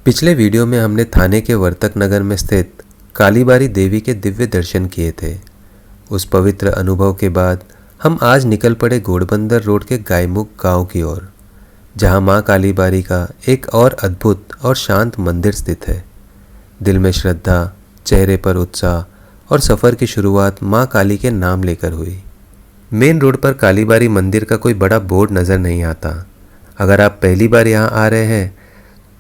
पिछले वीडियो में हमने थाने के वर्तक नगर में स्थित कालीबारी देवी के दिव्य दर्शन किए थे। उस पवित्र अनुभव के बाद हम आज निकल पड़े घोड़बंदर रोड के गायमुख गांव की ओर, जहां मां कालीबारी का एक और अद्भुत और शांत मंदिर स्थित है। दिल में श्रद्धा, चेहरे पर उत्साह और सफ़र की शुरुआत मां काली के नाम लेकर हुई। मेन रोड पर कालीबारी मंदिर का कोई बड़ा बोर्ड नज़र नहीं आता। अगर आप पहली बार यहाँ आ रहे हैं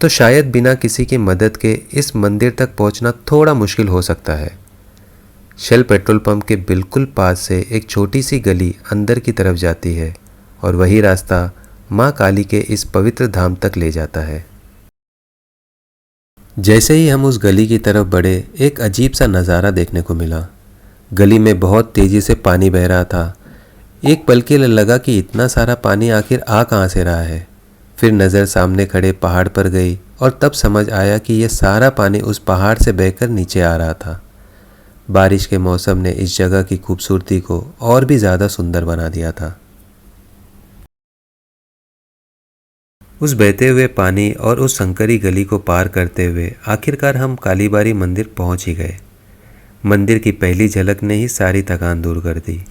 तो शायद बिना किसी की मदद के इस मंदिर तक पहुँचना थोड़ा मुश्किल हो सकता है। शेल पेट्रोल पंप के बिल्कुल पास से एक छोटी सी गली अंदर की तरफ जाती है और वही रास्ता माँ काली के इस पवित्र धाम तक ले जाता है। जैसे ही हम उस गली की तरफ बढ़े, एक अजीब सा नज़ारा देखने को मिला। गली में बहुत तेज़ी से पानी बह रहा था। एक पल के लिए लगा कि इतना सारा पानी आखिर आ कहाँ से रहा है। फिर नज़र सामने खड़े पहाड़ पर गई और तब समझ आया कि यह सारा पानी उस पहाड़ से बहकर नीचे आ रहा था। बारिश के मौसम ने इस जगह की खूबसूरती को और भी ज़्यादा सुंदर बना दिया था। उस बहते हुए पानी और उस संकरी गली को पार करते हुए आखिरकार हम कालीबारी मंदिर पहुंच ही गए। मंदिर की पहली झलक ने ही सारी थकान दूर कर दी।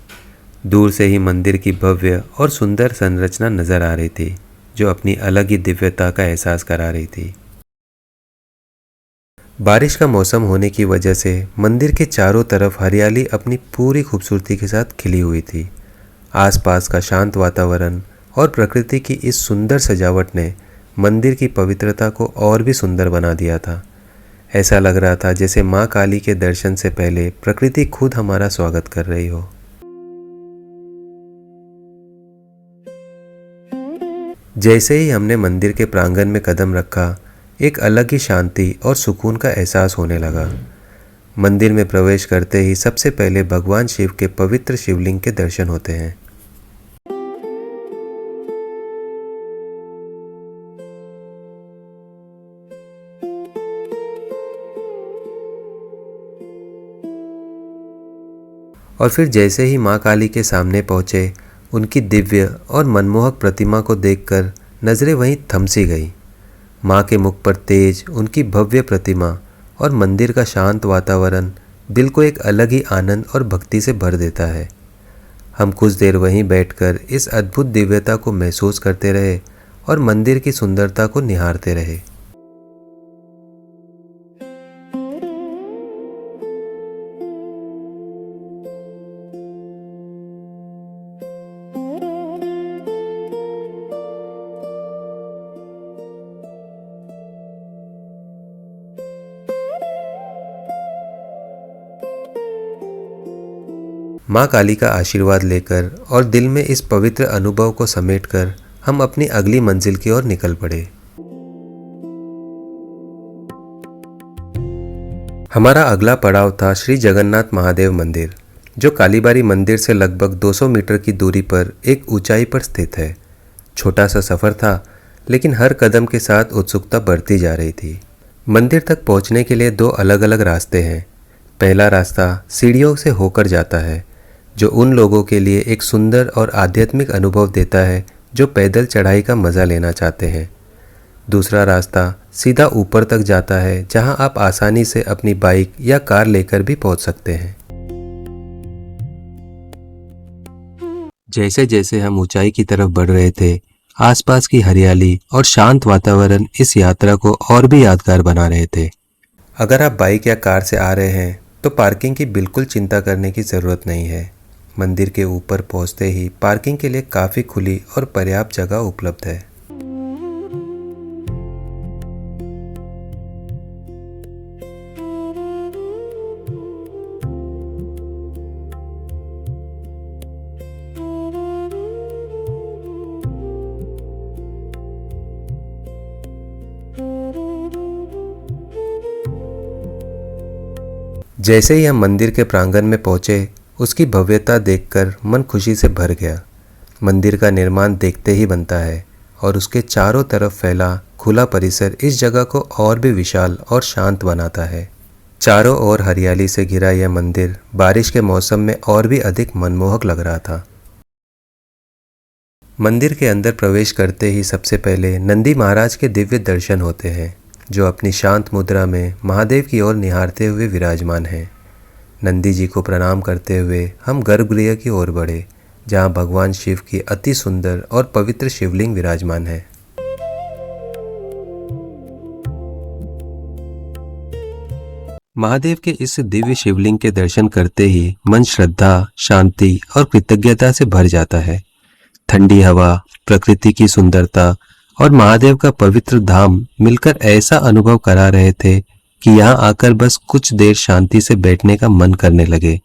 दूर से ही मंदिर की भव्य और सुंदर संरचना नजर आ रही थी, जो अपनी अलग ही दिव्यता का एहसास करा रही थी। बारिश का मौसम होने की वजह से मंदिर के चारों तरफ हरियाली अपनी पूरी खूबसूरती के साथ खिली हुई थी। आसपास का शांत वातावरण और प्रकृति की इस सुंदर सजावट ने मंदिर की पवित्रता को और भी सुंदर बना दिया था। ऐसा लग रहा था जैसे माँ काली के दर्शन से पहले प्रकृति खुद हमारा स्वागत कर रही हो। जैसे ही हमने मंदिर के प्रांगण में कदम रखा, एक अलग ही शांति और सुकून का एहसास होने लगा। मंदिर में प्रवेश करते ही सबसे पहले भगवान शिव के पवित्र शिवलिंग के दर्शन होते हैं। और फिर जैसे ही माँ काली के सामने पहुँचे, उनकी दिव्य और मनमोहक प्रतिमा को देखकर नज़रें वहीं थम सी गई। माँ के मुख पर तेज, उनकी भव्य प्रतिमा और मंदिर का शांत वातावरण दिल को एक अलग ही आनंद और भक्ति से भर देता है। हम कुछ देर वहीं बैठकर इस अद्भुत दिव्यता को महसूस करते रहे और मंदिर की सुंदरता को निहारते रहे। माँ काली का आशीर्वाद लेकर और दिल में इस पवित्र अनुभव को समेटकर हम अपनी अगली मंजिल की ओर निकल पड़े। हमारा अगला पड़ाव था श्री जगन्नाथ महादेव मंदिर, जो कालीबारी मंदिर से लगभग 200 मीटर की दूरी पर एक ऊंचाई पर स्थित है। छोटा सा सफ़र था, लेकिन हर कदम के साथ उत्सुकता बढ़ती जा रही थी। मंदिर तक पहुंचने के लिए 2 अलग अलग रास्ते हैं। पहला रास्ता सीढ़ियों से होकर जाता है, जो उन लोगों के लिए एक सुंदर और आध्यात्मिक अनुभव देता है जो पैदल चढ़ाई का मज़ा लेना चाहते हैं। दूसरा रास्ता सीधा ऊपर तक जाता है, जहां आप आसानी से अपनी बाइक या कार लेकर भी पहुंच सकते हैं। जैसे जैसे हम ऊंचाई की तरफ बढ़ रहे थे, आसपास की हरियाली और शांत वातावरण इस यात्रा को और भी यादगार बना रहे थे। अगर आप बाइक या कार से आ रहे हैं तो पार्किंग की बिल्कुल चिंता करने की ज़रूरत नहीं है। मंदिर के ऊपर पहुंचते ही पार्किंग के लिए काफ़ी खुली और पर्याप्त जगह उपलब्ध है। जैसे ही हम मंदिर के प्रांगण में पहुंचे, उसकी भव्यता देखकर मन खुशी से भर गया। मंदिर का निर्माण देखते ही बनता है और उसके चारों तरफ फैला खुला परिसर इस जगह को और भी विशाल और शांत बनाता है। चारों ओर हरियाली से घिरा यह मंदिर बारिश के मौसम में और भी अधिक मनमोहक लग रहा था। मंदिर के अंदर प्रवेश करते ही सबसे पहले नंदी महाराज के दिव्य दर्शन होते हैं। जो अपनी शांत मुद्रा में महादेव की ओर निहारते हुए विराजमान हैं। नंदी जी को प्रणाम करते हुए हम गर्भगृह की ओर बढ़े, जहाँ भगवान शिव की अति सुंदर और पवित्र शिवलिंग विराजमान है। महादेव के इस दिव्य शिवलिंग के दर्शन करते ही मन श्रद्धा, शांति और कृतज्ञता से भर जाता है। ठंडी हवा, प्रकृति की सुंदरता और महादेव का पवित्र धाम मिलकर ऐसा अनुभव करा रहे थे कि यहाँ आकर बस कुछ देर शांति से बैठने का मन करने लगे।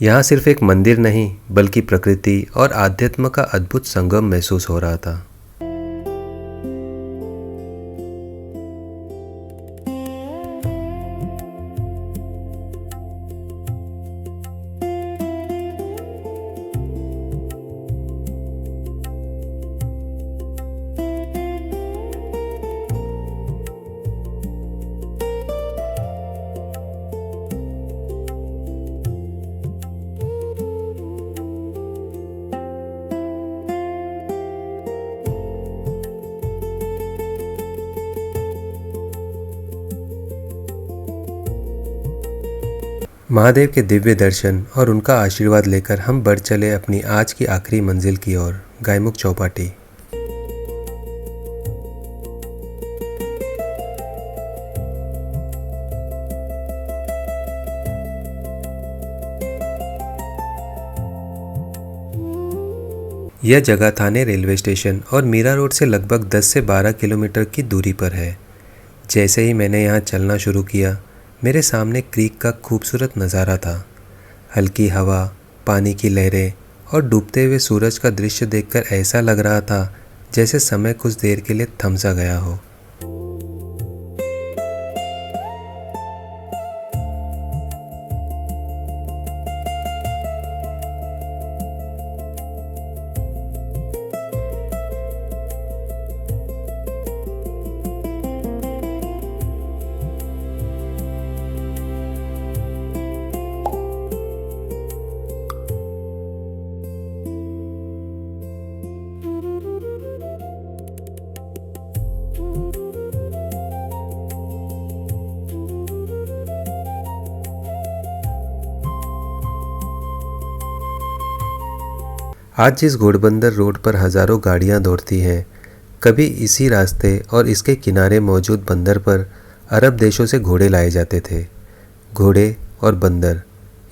यहाँ सिर्फ एक मंदिर नहीं, बल्कि प्रकृति और आध्यात्म का अद्भुत संगम महसूस हो रहा था। महादेव के दिव्य दर्शन और उनका आशीर्वाद लेकर हम बढ़ चले अपनी आज की आखिरी मंजिल की ओर, गायमुख चौपाटी। यह जगह थाने रेलवे स्टेशन और मीरा रोड से लगभग 10 से 12 किलोमीटर की दूरी पर है। जैसे ही मैंने यहाँ चलना शुरू किया, मेरे सामने क्रीक का खूबसूरत नज़ारा था। हल्की हवा, पानी की लहरें और डूबते हुए सूरज का दृश्य देखकर ऐसा लग रहा था जैसे समय कुछ देर के लिए थम सा गया हो। आज जिस घोड़बंदर रोड पर हज़ारों गाड़ियां दौड़ती हैं, कभी इसी रास्ते और इसके किनारे मौजूद बंदर पर अरब देशों से घोड़े लाए जाते थे। घोड़े और बंदर,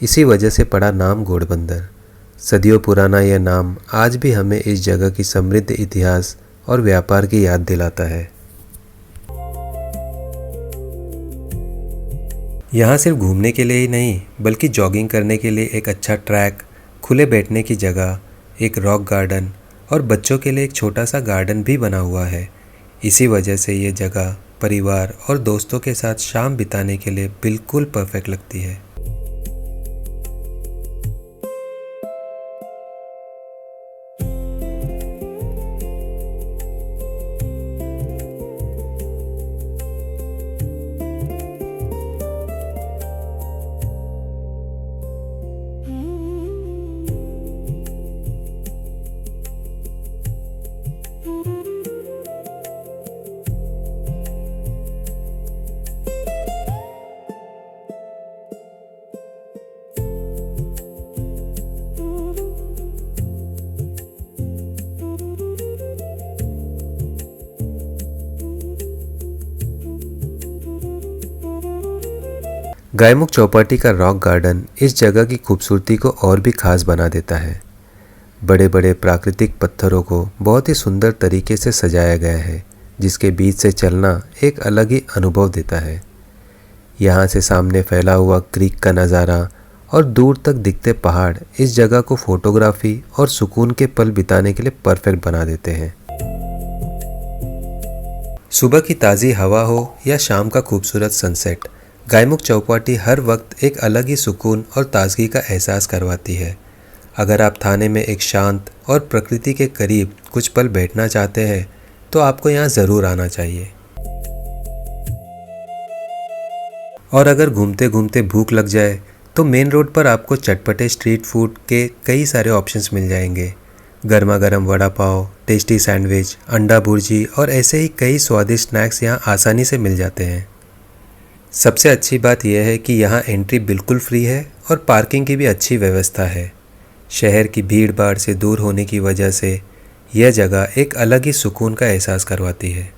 इसी वजह से पड़ा नाम घोड़बंदर। सदियों पुराना यह नाम आज भी हमें इस जगह की समृद्ध इतिहास और व्यापार की याद दिलाता है। यहाँ सिर्फ घूमने के लिए ही नहीं, बल्कि जॉगिंग करने के लिए एक अच्छा ट्रैक, खुले बैठने की जगह, एक रॉक गार्डन और बच्चों के लिए एक छोटा सा गार्डन भी बना हुआ है। इसी वजह से ये जगह परिवार और दोस्तों के साथ शाम बिताने के लिए बिल्कुल परफेक्ट लगती है। गायमुख चौपाटी का रॉक गार्डन इस जगह की खूबसूरती को और भी खास बना देता है। बड़े बड़े प्राकृतिक पत्थरों को बहुत ही सुंदर तरीके से सजाया गया है, जिसके बीच से चलना एक अलग ही अनुभव देता है। यहाँ से सामने फैला हुआ क्रीक का नज़ारा और दूर तक दिखते पहाड़ इस जगह को फोटोग्राफी और सुकून के पल बिताने के लिए परफेक्ट बना देते हैं। सुबह की ताज़ी हवा हो या शाम का खूबसूरत सनसेट, गायमुख चौपाटी हर वक्त एक अलग ही सुकून और ताजगी का एहसास करवाती है। अगर आप थाने में एक शांत और प्रकृति के करीब कुछ पल बैठना चाहते हैं तो आपको यहाँ ज़रूर आना चाहिए। और अगर घूमते घूमते भूख लग जाए तो मेन रोड पर आपको चटपटे स्ट्रीट फूड के कई सारे ऑप्शंस मिल जाएंगे। गर्मा गर्म वड़ा पाव, टेस्टी सैंडविच, अंडा भुर्जी और ऐसे ही कई स्वादिष्ट स्नैक्स यहाँ आसानी से मिल जाते हैं। सबसे अच्छी बात यह है कि यहाँ एंट्री बिल्कुल फ्री है और पार्किंग की भी अच्छी व्यवस्था है। शहर की भीड़ भाड़ से दूर होने की वजह से यह जगह एक अलग ही सुकून का एहसास करवाती है।